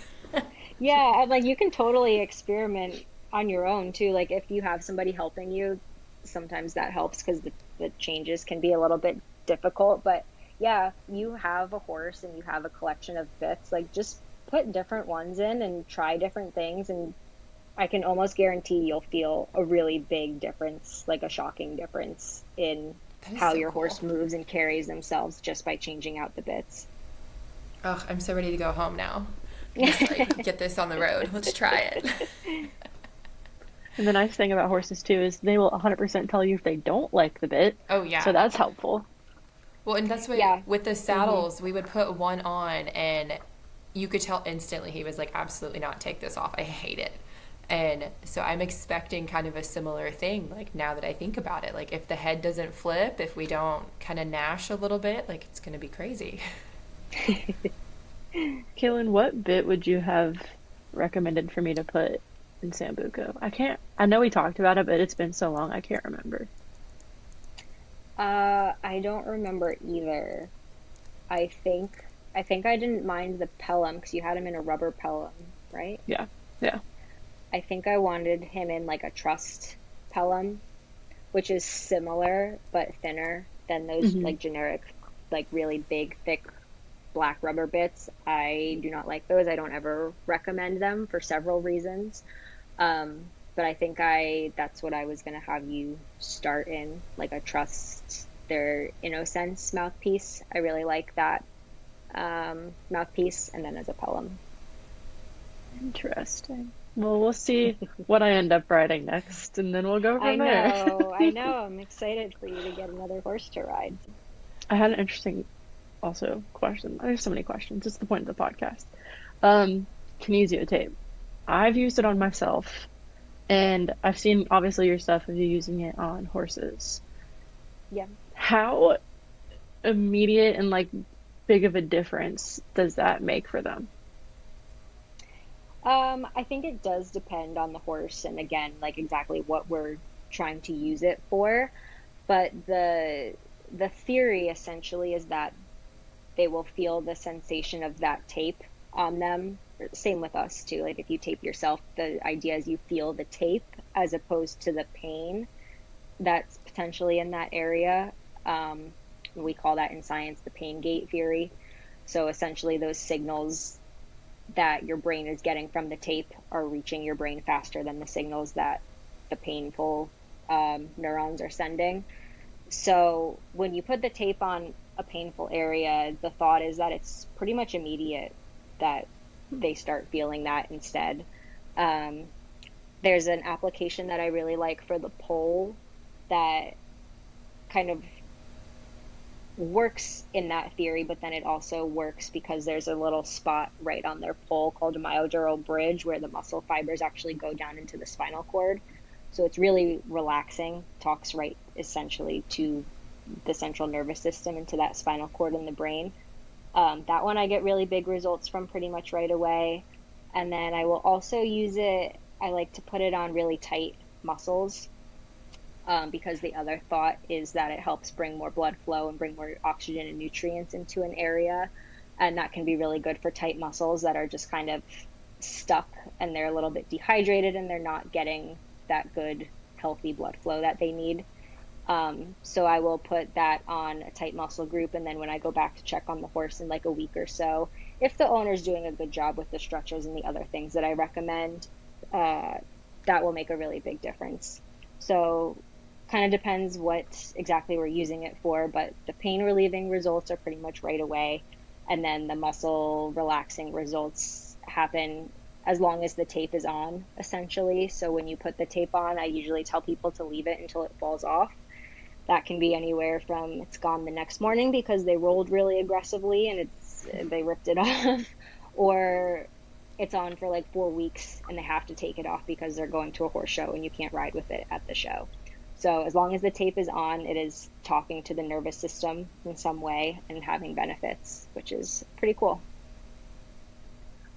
Yeah, and like you can totally experiment on your own too. Like if you have somebody helping you, sometimes that helps because the changes can be a little bit difficult. But yeah, you have a horse and you have a collection of bits, like just put different ones in and try different things, and I can almost guarantee you'll feel a really big difference, like a shocking difference in That is how so your cool. horse moves and carries themselves just by changing out the bits. Oh, I'm so ready to go home now. Just like get this on the road. Let's try it. And the nice thing about horses too is they will 100% tell you if they don't like the bit. Oh So yeah. that's helpful. Well, and that's what Yeah. with the Hmm. saddles, we would put one on and you could tell instantly he was like, absolutely not, take this off. I hate it. And so I'm expecting kind of a similar thing, like now that I think about it. Like if the head doesn't flip, if we don't kind of gnash a little bit, like it's going to be crazy. Kaylin, what bit would you have recommended for me to put in Sambuco? I know we talked about it, but it's been so long, I can't remember. I don't remember either. I think I think I didn't mind the Pelham because you had him in a rubber Pelham, right? Yeah. Yeah. I think I wanted him in like a Trust Pelham, which is similar but thinner than those Hmm. like generic, like really big, thick black rubber bits. I do not like those. I don't ever recommend them for several reasons. But I think I that's what I was gonna have you start in, like a Trust, their InnoSense mouthpiece. I really like that mouthpiece, and then as a Pelham. Interesting. Well, we'll see what I end up writing next, and then we'll go I from there. know, I know. I'm excited for you to get another horse to ride. I had an interesting also question. There's so many questions. It's the point of the podcast. Um, Kinesio tape. I've used it on myself, and I've seen obviously your stuff of you using it on horses. Yeah. How immediate and like big of a difference does that make for them? I think it does depend on the horse and again, like exactly what we're trying to use it for. But the theory essentially is that they will feel the sensation of that tape on them. Same with us too. Like if you tape yourself, the idea is you feel the tape as opposed to the pain that's potentially in that area. Um, we call that in science the pain gate theory. So essentially, those signals that your brain is getting from the tape are reaching your brain faster than the signals that the painful neurons are sending. So when you put the tape on a painful area, the thought is that it's pretty much immediate that they start feeling that instead. Um, there's an application that I really like for the pole that kind of works in that theory, but then it also works because there's a little spot right on their pole called a myodural bridge where the muscle fibers actually go down into the spinal cord. So it's really relaxing, talks right essentially to the central nervous system and to that spinal cord in the brain. That one I get really big results from pretty much right away. And then I will also use it, I like to put it on really tight muscles, because the other thought is that it helps bring more blood flow and bring more oxygen and nutrients into an area. And that can be really good for tight muscles that are just kind of stuck and they're a little bit dehydrated and they're not getting that good, healthy blood flow that they need. So I will put that on a tight muscle group. And then when I go back to check on the horse in like a week or so, if the owner's doing a good job with the stretches and the other things that I recommend, that will make a really big difference. So kind of depends what exactly we're using it for, but the pain relieving results are pretty much right away. And then the muscle relaxing results happen as long as the tape is on, essentially. So when you put the tape on, I usually tell people to leave it until it falls off. That can be anywhere from it's gone the next morning because they rolled really aggressively and they ripped it off, or it's on for like 4 weeks and they have to take it off because they're going to a horse show and you can't ride with it at the show. So as long as the tape is on, it is talking to the nervous system in some way and having benefits, which is pretty cool.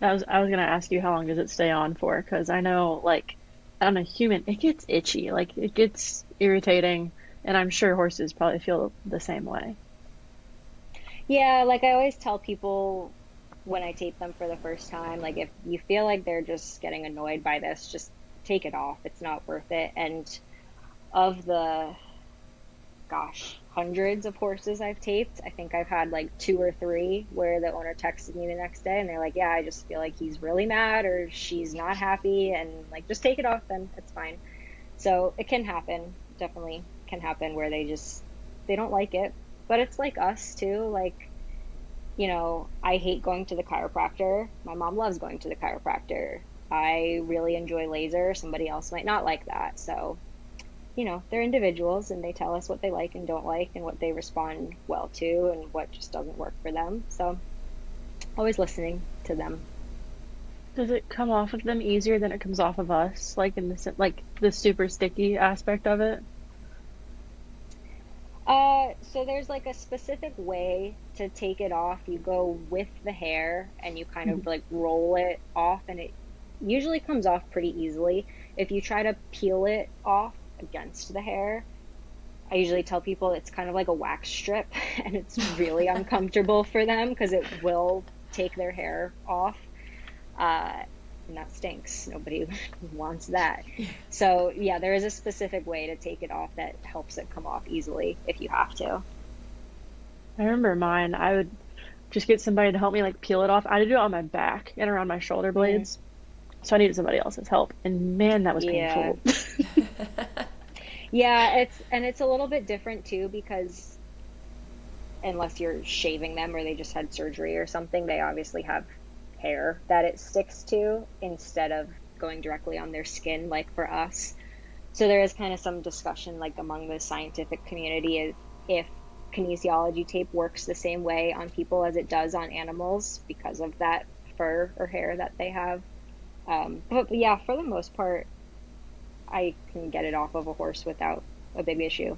I was gonna ask you how long does it stay on for? Because I know, like, on a human, it gets itchy, like it gets irritating, and I'm sure horses probably feel the same way. Yeah, like I always tell people when I tape them for the first time, like if you feel like they're just getting annoyed by this, just take it off. It's not worth it. And of the, gosh, hundreds of horses I've taped, I think I've had like two or three where the owner texted me the next day and they're like, yeah, I just feel like he's really mad or she's not happy, and like, just take it off, then it's fine. So it can happen, definitely can happen where they don't like it. But it's like us too. Like, I hate going to the chiropractor. My mom loves going to the chiropractor. I really enjoy laser. Somebody else might not like that. So, they're individuals and they tell us what they like and don't like and what they respond well to and what just doesn't work for them. So, always listening to them. Does it come off of them easier than it comes off of us? Like in like the super sticky aspect of it? So there's like a specific way to take it off. You go with the hair and you kind of like roll it off, and it usually comes off pretty easily. If you try to peel it off against the hair, I usually tell people it's kind of like a wax strip and it's really uncomfortable for them because it will take their hair off. Uh, and that stinks. Nobody wants that. So yeah, there is a specific way to take it off that helps it come off easily if you have to. I remember mine, I would just get somebody to help me like peel it off. I had to do it on my back and around my shoulder Mm, blades. So I needed somebody else's help. And man, that was yeah. painful. Yeah, it's a little bit different too because unless you're shaving them or they just had surgery or something, they obviously have hair that it sticks to instead of going directly on their skin like for us. So there is kind of some discussion like among the scientific community if kinesiology tape works the same way on people as it does on animals because of that fur or hair that they have. But yeah, for the most part, I can get it off of a horse without a big issue.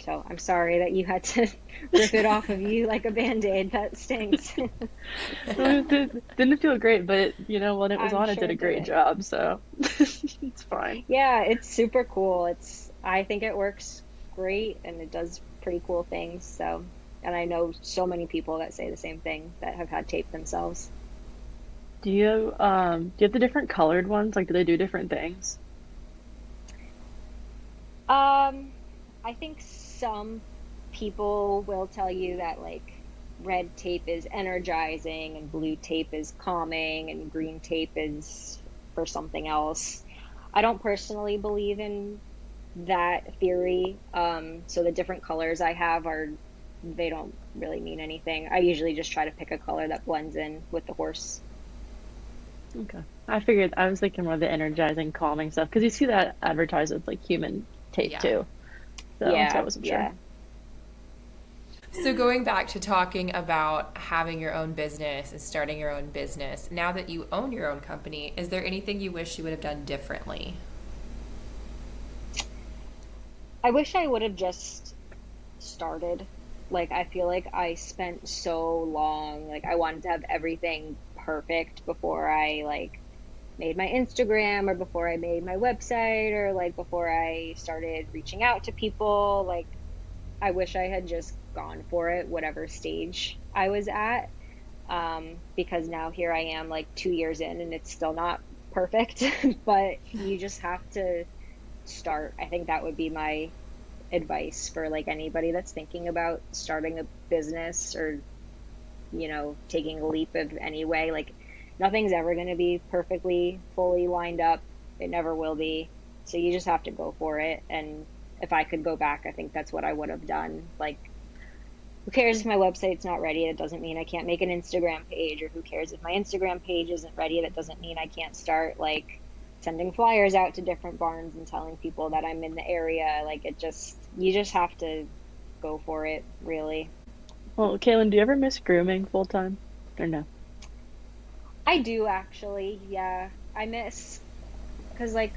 So I'm sorry that you had to rip it off of you like a band-aid. That stinks. It didn't feel great, but when it was I'm on, it sure did a it great didn't. job, so it's fine. Yeah, it's super cool. I think it works great and it does pretty cool things. So, and I know so many people that say the same thing that have had tape themselves. Do you have the different colored ones? Like, do they do different things? Um, I think some people will tell you that like red tape is energizing and blue tape is calming and green tape is for something else. I don't personally believe in that theory. So the different colors I have they don't really mean anything. I usually just try to pick a color that blends in with the horse. Okay. I was thinking more of the energizing, calming stuff because you see that advertised with like human tape Yeah. too. So I Yeah, wasn't sure. yeah. So going back to talking about having your own business and starting your own business, now that you own your own company, is there anything you wish you would have done differently? I wish I would have just started. Like, I feel like I spent so long, like, I wanted to have everything perfect before I, like, made my Instagram or before I made my website or, like, before I started reaching out to people. Like, I wish I had just gone for it, whatever stage I was at. Because now here I am, like, 2 years in, and it's still not perfect, but you just have to start. I think that would be my advice for like anybody that's thinking about starting a business or, taking a leap of any way. Like, nothing's ever going to be perfectly fully lined up. It never will be. So you just have to go for it. And if I could go back, I think that's what I would have done. Like, who cares if my website's not ready? It doesn't mean I can't make an Instagram page, or who cares if my Instagram page isn't ready? That doesn't mean I can't start like sending flyers out to different barns and telling people that I'm in the area. Like, you just have to go for it, really. Well, Kaylin, do you ever miss grooming full time? Or no? I do actually, yeah. I miss, because like,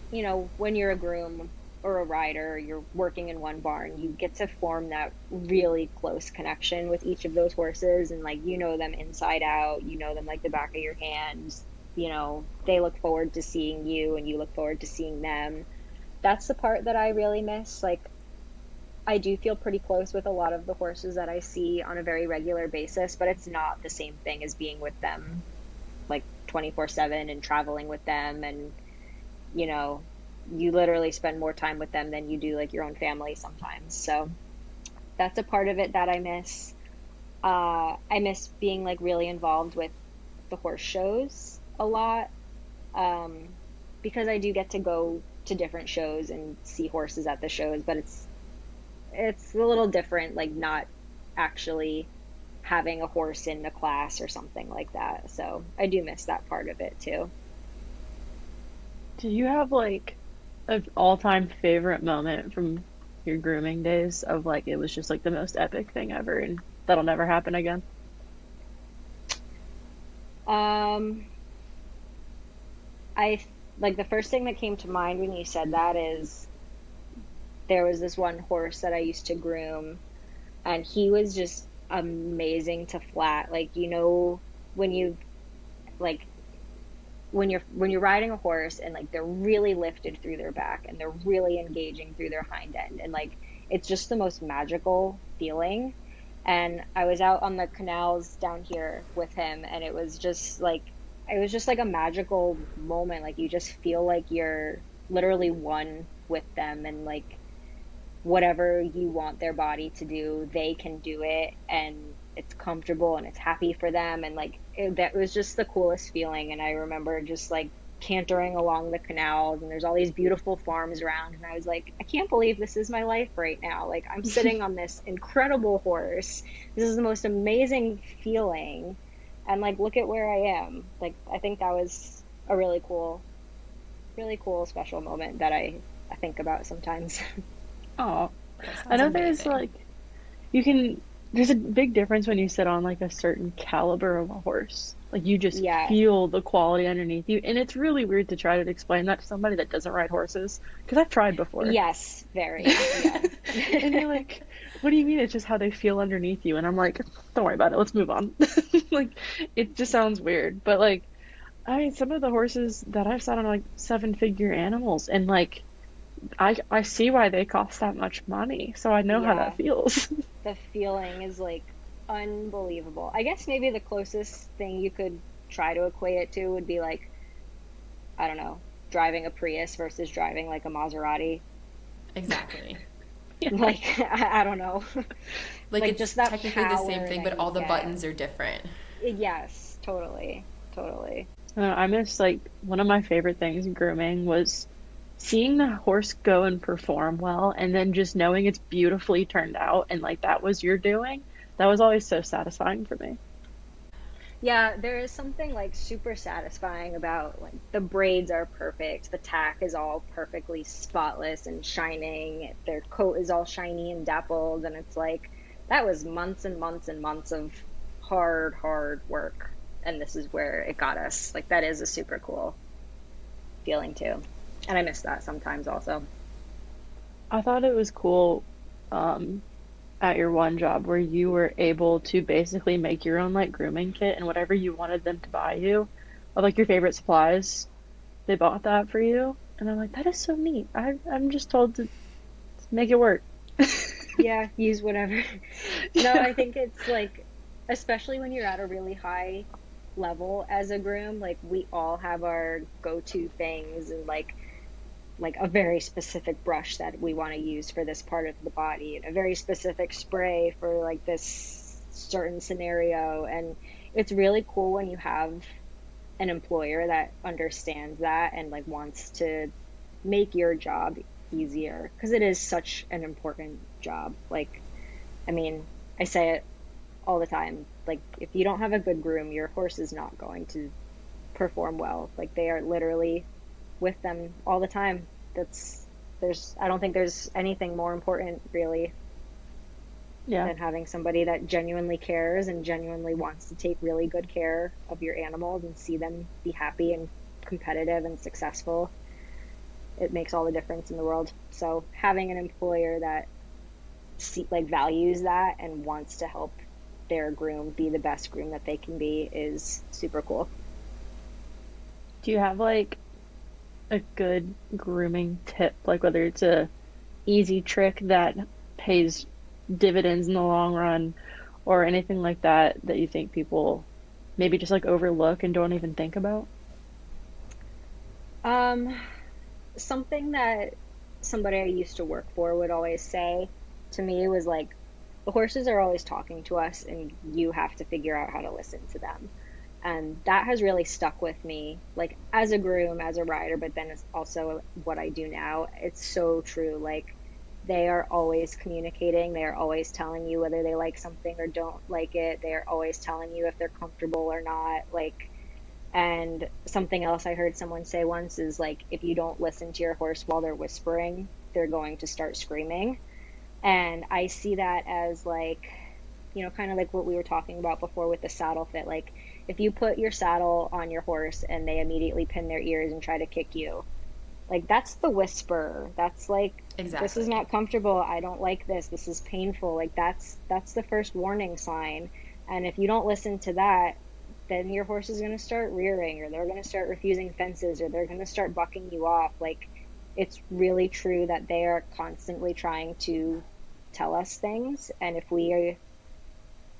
when you're a groom or a rider, you're working in one barn, you get to form that really close connection with each of those horses, and like, them inside out, them like the back of your hands. They look forward to seeing you and you look forward to seeing them. That's the part that I really miss. Like, I do feel pretty close with a lot of the horses that I see on a very regular basis, but it's not the same thing as being with them like 24/7 and traveling with them. And, you know, you literally spend more time with them than you do like your own family sometimes. So that's a part of it that I miss. I miss being like really involved with the horse shows a lot, um, because I do get to go to different shows and see horses at the shows, but it's a little different, like not actually having a horse in the class or something like that. So I do miss that part of it too. Do you have like an all-time favorite moment from your grooming days of like it was just like the most epic thing ever and that'll never happen again? Um, I like the first thing that came to mind when you said that is there was this one horse that I used to groom, and he was just amazing to flat. Like, when you like when you're riding a horse and like they're really lifted through their back and they're really engaging through their hind end, and like it's just the most magical feeling. And I was out on the canals down here with him, and it was just like a magical moment. Like, you just feel like you're literally one with them, and like whatever you want their body to do, they can do it, and it's comfortable and it's happy for them. And like that was just the coolest feeling. And I remember just like cantering along the canals, and there's all these beautiful farms around, and I was like, I can't believe this is my life right now. Like, I'm sitting on this incredible horse. This is the most amazing feeling, and like look at where I am. Like, I think that was a really cool special moment that I think about sometimes. Oh, That I sounds know there's amazing. like you can there's a big difference when you sit on like a certain caliber of a horse. Like you just Yeah. feel the quality underneath you, and it's really weird to try to explain that to somebody that doesn't ride horses because I've tried before. Yes, very. Yeah. And they're like, "What do you mean? It's just how they feel underneath you." And I'm like, "Don't worry about it. Let's move on." Like, it just sounds weird, but like, I mean, some of the horses that I've sat on are like seven-figure animals, and like, I see why they cost that much money, so I know how that Yeah. feels. The feeling is like unbelievable. I guess maybe the closest thing you could try to equate it to would be like, I don't know, driving a Prius versus driving like a Maserati. Exactly. Yeah. Like, I don't know. Like Like, it's just that technically the same power thing, that but you all the get. buttons are different. Yes, totally. Totally. I miss like one of my favorite things in grooming was seeing the horse go and perform well, and then just knowing it's beautifully turned out, and like that was your doing. That was always so satisfying for me. Yeah, there is something like super satisfying about like the braids are perfect, the tack is all perfectly spotless and shining, their coat is all shiny and dappled, and it's like that was months and months and months of hard, hard work, and this is where it got us. Like, that is a super cool feeling too. And I miss that sometimes also. I thought it was cool um, at your one job where you were able to basically make your own like grooming kit and whatever you wanted them to buy you, of like your favorite supplies, they bought that for you. And I'm like, that is so neat. I'm just told to make it work. Yeah, use whatever. No, Yeah. I think it's like, especially when you're at a really high level as a groom, like we all have our go-to things and like a very specific brush that we want to use for this part of the body and a very specific spray for like this certain scenario. And it's really cool when you have an employer that understands that and like wants to make your job easier because it is such an important job. Like, I mean, I say it all the time. Like, if you don't have a good groom, your horse is not going to perform well. Like, they are literally with them all the time. I don't think there's anything more important really Yeah. than having somebody that genuinely cares and genuinely wants to take really good care of your animals and see them be happy and competitive and successful. It makes all the difference in the world. So having an employer that like values that and wants to help their groom be the best groom that they can be is super cool. Do you have like a good grooming tip, like whether it's a easy trick that pays dividends in the long run or anything like that that you think people maybe just like overlook and don't even think about? Um, Something that somebody I used to work for would always say to me was like, the horses are always talking to us, and you have to figure out how to listen to them. And that has really stuck with me, like as a groom, as a rider, but then it's also what I do now. It's so true. Like, they are always communicating. They are always telling you whether they like something or don't like it. They are always telling you if they're comfortable or not. Like, and something else I heard someone say once is like, if you don't listen to your horse while they're whispering, they're going to start screaming. And I see that as like, kind of like what we were talking about before with the saddle fit. Like, if you put your saddle on your horse and they immediately pin their ears and try to kick you, like that's the whisper. That's like, this is Exactly. not comfortable. I don't like this. This is painful. Like that's the first warning sign. And if you don't listen to that, then your horse is going to start rearing or they're going to start refusing fences or they're going to start bucking you off. Like, it's really true that they are constantly trying to tell us things, and if we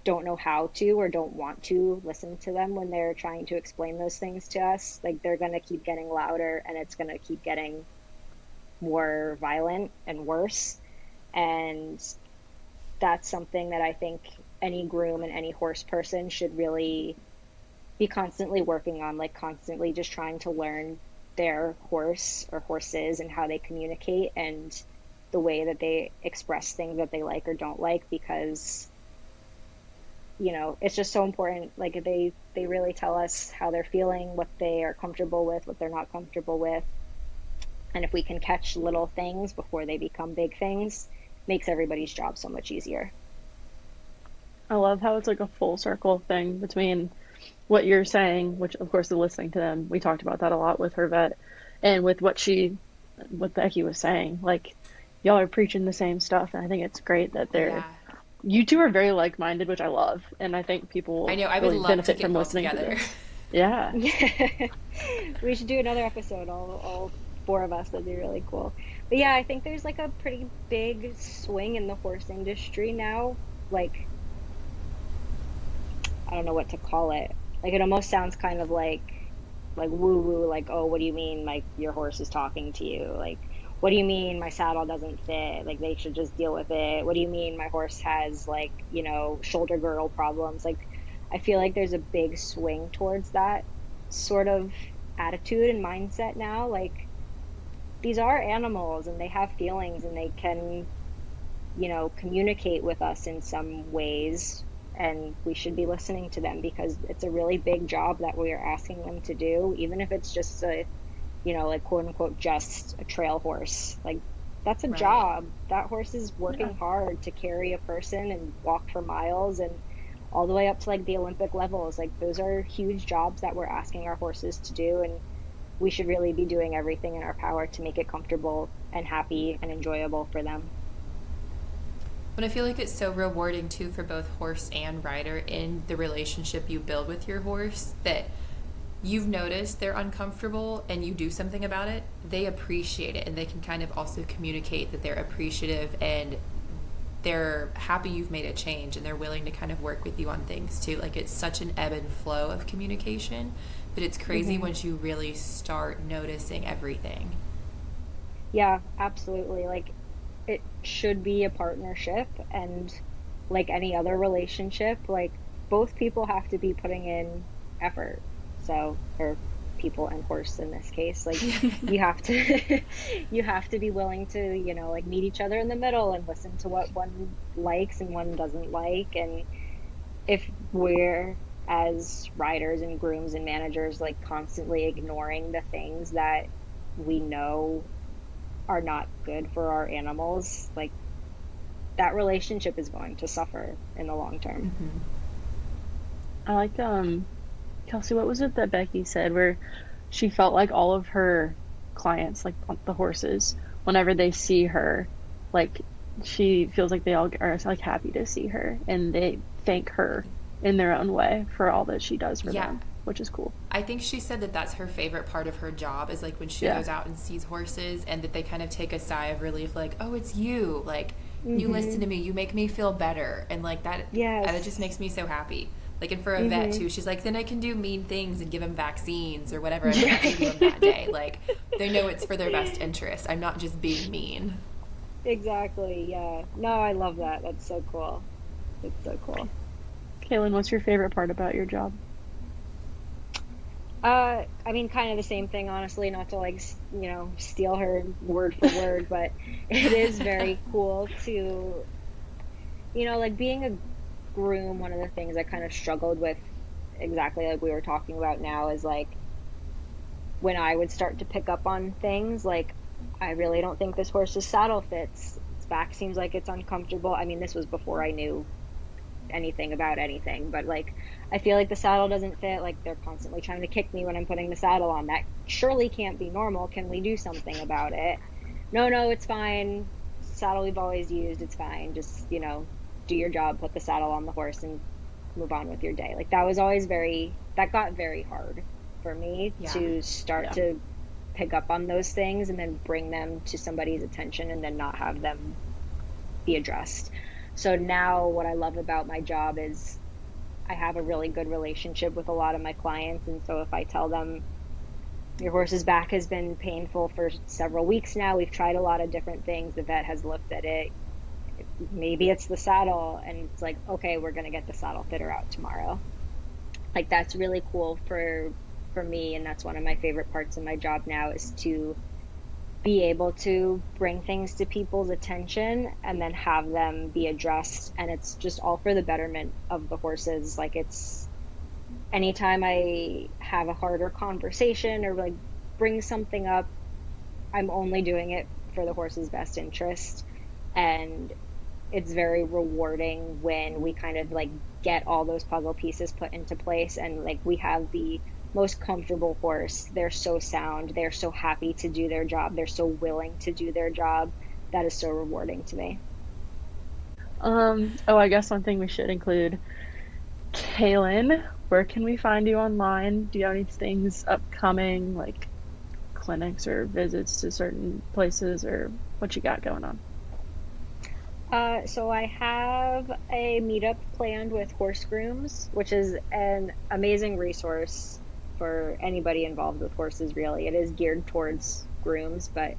don't know how to or don't want to listen to them when they're trying to explain those things to us, like they're going to keep getting louder and it's going to keep getting more violent and worse. And that's something that I think any groom and any horse person should really be constantly working on, like constantly just trying to learn their horse or horses and how they communicate and the way that they express things that they like or don't like, because it's just so important. Like, they really tell us how they're feeling, what they are comfortable with, what they're not comfortable with. And if we can catch little things before they become big things, makes everybody's job so much easier. I love how it's like a full circle thing between what you're saying, which of course is listening to them. We talked about that a lot with her vet, and with what Becky was saying. Like, y'all are preaching the same stuff, and I think it's great that Yeah. you two are very like-minded, which I love, and I think people I will know. I would really love to benefit get from all listening to together. this. Yeah. Yeah. We should do another episode, all four of us. That'd be really cool. But yeah, I think there's like a pretty big swing in the horse industry now. Like, I don't know what to call it. Like, it almost sounds kind of like woo woo, like, oh, what do you mean like your horse is talking to you? Like, what do you mean my saddle doesn't fit? Like, they should just deal with it. What do you mean my horse has like, shoulder girdle problems? Like, I feel like there's a big swing towards that sort of attitude and mindset now. Like, these are animals and they have feelings and they can, communicate with us in some ways, and we should be listening to them because it's a really big job that we are asking them to do, even if it's just like quote unquote, just a trail horse. Like, that's a Right. job. That horse is Yeah. working hard to carry a person and walk for miles and all the way up to like the Olympic levels. Like, those are huge jobs that we're asking our horses to do. And we should really be doing everything in our power to make it comfortable and happy and enjoyable for them. But I feel like it's so rewarding too for both horse and rider in the relationship you build with your horse, that you've noticed they're uncomfortable and you do something about it, they appreciate it, and they can kind of also communicate that they're appreciative and they're happy you've made a change, and they're willing to kind of work with you on things too. Like, it's such an ebb and flow of communication, but it's crazy once you really start noticing everything. Yeah, absolutely. Like, it should be a partnership, and like any other relationship, like both people have to be putting in effort. So, or people and horse in this case, like you have to you have to be willing to, like meet each other in the middle and listen to what one likes and one doesn't like. And if we're, as riders and grooms and managers, like constantly ignoring the things that we know are not good for our animals, like that relationship is going to suffer in the long term. I like Kelsey, what was it that Becky said where she felt like all of her clients, like the horses, whenever they see her, like she feels like they all are like happy to see her and they thank her in their own way for all that she does for Yeah. them, which is cool. I think she said that that's her favorite part of her job, is like when she Yeah. goes out and sees horses, and that they kind of take a sigh of relief, like, oh, it's you, like you listen to me, you make me feel better, and like that, Yes. and it just makes me so happy. Like, and for a vet too, she's like, then I can do mean things and give him vaccines or whatever I want to do them that day. Like, they know it's for their best interest. I'm not just being mean. Exactly. Yeah. No, I love that. That's so cool. It's so cool. Kailyn, what's your favorite part about your job? I mean, kind of the same thing, honestly, not to like, steal her word for word, but it is very cool to, like being a groom. One of the things I kind of struggled with, exactly like we were talking about now, is like when I would start to pick up on things like, I really don't think this horse's saddle fits. Its back seems like it's uncomfortable. I mean, this was before I knew anything about anything, but like I feel like the saddle doesn't fit. Like, they're constantly trying to kick me when I'm putting the saddle on. That surely can't be normal. Can we do something about it? No, it's fine. Saddle we've always used. It's fine. Just, do your job, put the saddle on the horse and move on with your day. Like, that was always that got very hard for me to start to pick up on those things and then bring them to somebody's attention and then not have them be addressed. So now what I love about my job is I have a really good relationship with a lot of my clients. And so if I tell them, your horse's back has been painful for several weeks now, we've tried a lot of different things, the vet has looked at it, maybe it's the saddle, and it's like, okay, we're going to get the saddle fitter out tomorrow. Like, that's really cool for me. And that's one of my favorite parts of my job now, is to be able to bring things to people's attention and then have them be addressed. And it's just all for the betterment of the horses. Like, it's anytime I have a harder conversation or like bring something up, I'm only doing it for the horse's best interest. And it's very rewarding when we kind of like get all those puzzle pieces put into place and like we have the most comfortable horse. They're so sound. They're so happy to do their job. They're so willing to do their job. That is so rewarding to me. I guess one thing we should include, Kailyn, where can we find you online? Do you have any things upcoming, like clinics or visits to certain places, or what you got going on? So I have a meetup planned with Horse Grooms, which is an amazing resource for anybody involved with horses, really. It is geared towards grooms, but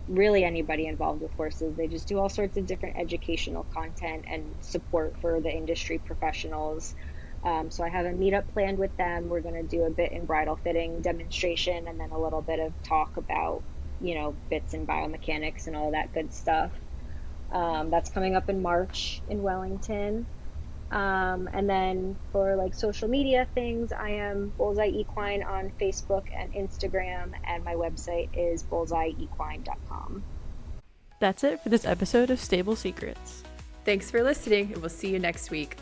really anybody involved with horses. They just do all sorts of different educational content and support for the industry professionals. So I have a meetup planned with them. We're going to do a bit in bridle fitting demonstration and then a little bit of talk about, bits and biomechanics and all that good stuff. That's coming up in March in Wellington. And then for like social media things, I am Bullseye Equine on Facebook and Instagram, and my website is bullseyeequine.com. That's it for this episode of Stable Secrets. Thanks for listening, and we'll see you next week.